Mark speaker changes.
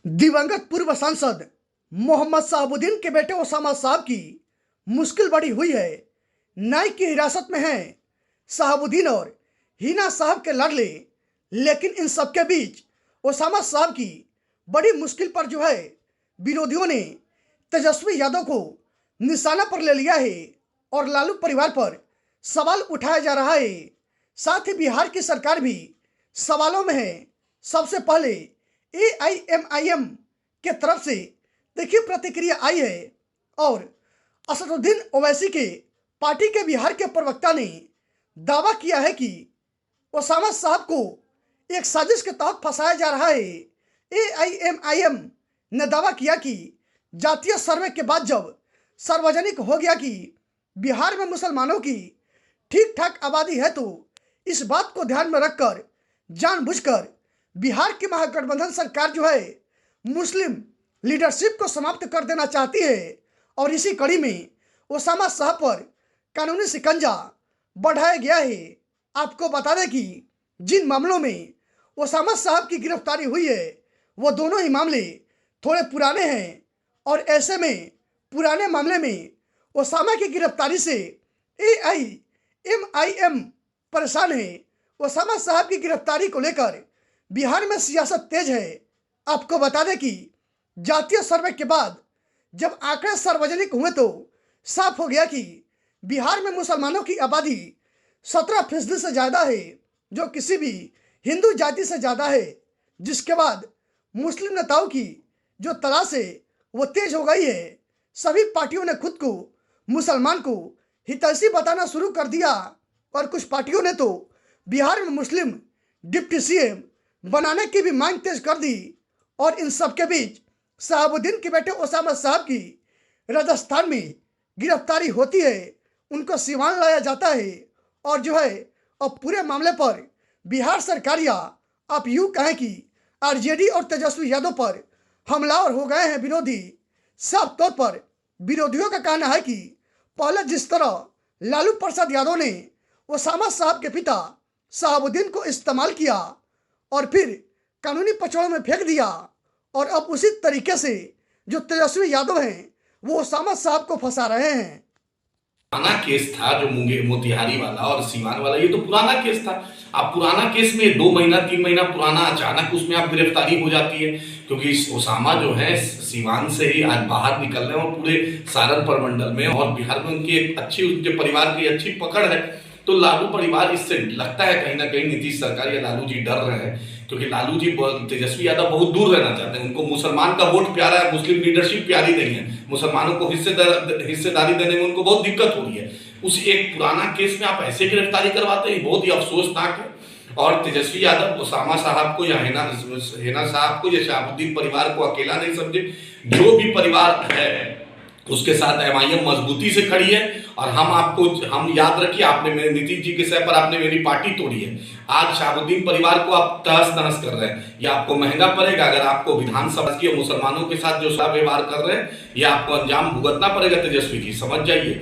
Speaker 1: दिवंगत पूर्व सांसद मोहम्मद शहाबुद्दीन के बेटे ओसामा साहब की मुश्किल बड़ी हुई है। न्याय की हिरासत में हैं शहाबुद्दीन और हिना साहब के लाडले, लेकिन इन सबके बीच ओसामा साहब की बड़ी मुश्किल पर जो है विरोधियों ने तेजस्वी यादव को निशाना पर ले लिया है और लालू परिवार पर सवाल उठाया जा रहा है। साथ ही बिहार की सरकार भी सवालों में है। सबसे पहले AIMIM के तरफ से देखिए प्रतिक्रिया आई है और असदुद्दीन ओवैसी के पार्टी के बिहार के प्रवक्ता ने दावा किया है कि ओसामा साहब को एक साजिश के तहत फंसाया जा रहा है। AIMIM ने दावा किया कि जातीय सर्वे के बाद जब सार्वजनिक हो गया कि बिहार में मुसलमानों की ठीक ठाक आबादी है, तो इस बात को ध्यान में रखकर जानबूझकर बिहार की महागठबंधन सरकार जो है मुस्लिम लीडरशिप को समाप्त कर देना चाहती है और इसी कड़ी में ओसामा साहब पर कानूनी शिकंजा बढ़ाया गया है। आपको बता दें कि जिन मामलों में ओसामा साहब की गिरफ्तारी हुई है वो दोनों ही मामले थोड़े पुराने हैं और ऐसे में पुराने मामले में ओसामा की गिरफ्तारी से AIMIM परेशान है। ओसामा साहब की गिरफ्तारी को लेकर बिहार में सियासत तेज है। आपको बता दें कि जातीय सर्वे के बाद जब आंकड़े सार्वजनिक हुए तो साफ हो गया कि बिहार में मुसलमानों की आबादी 17% से ज़्यादा है, जो किसी भी हिंदू जाति से ज़्यादा है। जिसके बाद मुस्लिम नेताओं की जो तलाश है वो तेज हो गई है। सभी पार्टियों ने खुद को मुसलमान को हितैषी बताना शुरू कर दिया और कुछ पार्टियों ने तो बिहार में मुस्लिम डिप्टी CM बनाने की भी मांग तेज कर दी। और इन सब के बीच शहाबुद्दीन के बेटे ओसामा साहब की राजस्थान में गिरफ्तारी होती है, उनको सिवान लाया जाता है और जो है अब पूरे मामले पर बिहार सरकार या आप यूँ कहें कि RJD और तेजस्वी यादव पर हमलावर हो गए हैं विरोधी। साफ तौर पर विरोधियों का कहना है कि पहले जिस तरह लालू प्रसाद यादव ने ओसामा साहब के पिता शहाबुद्दीन को इस्तेमाल किया और फिर कानूनी पचड़ों में फेंक दिया, और अब उसी तरीके से जो तेजस्वी यादव हैं वो ओसामा साहब को फंसा रहे हैं।
Speaker 2: पुराना केस था जो मोतिहारी वाला और सीवान वाला, ये तो पुराना केस था। अब पुराना केस में 2 महीना 3 महीना पुराना अचानक उसमें आप गिरफ्तारी हो जाती है, क्योंकि ओसामा जो है सीवान से ही आज बाहर निकल रहे हैं और पूरे सारण प्रमंडल में और बिहार में उनकी एक अच्छी, उनके परिवार की अच्छी पकड़ है। तो लालू परिवार इससे लगता है कहीं ना कहीं नीतीश सरकार या लालू जी डर रहे हैं, क्योंकि लालू जी तेजस्वी यादव बहुत दूर रहना चाहते हैं। उनको मुसलमान का वोट प्यारा है, मुस्लिम लीडरशिप प्यारी नहीं है, मुसलमानों को हिस्सेदारी देने में उनको बहुत दिक्कत हो रही है। उस एक पुराना केस में आप ऐसे गिरफ्तारी करवाते हैं, बहुत ही अफसोसनाक है। और तेजस्वी यादव ओसामा साहब को या हिना साहब को या शहाबुद्दीन परिवार को अकेला नहीं समझे। जो भी परिवार है उसके साथ MIM मजबूती से खड़ी है। और हम याद रखिए, आपने मेरे नीतीश जी के सह पर आपने मेरी पार्टी तोड़ी है। आज शहाबुद्दीन परिवार को आप तहस नहस कर रहे हैं, यह आपको महंगा पड़ेगा। अगर आपको विधानसभा की मुसलमानों के साथ जो व्यवहार कर रहे हैं, यह आपको अंजाम भुगतना पड़ेगा। तेजस्वी जी समझ जाइए।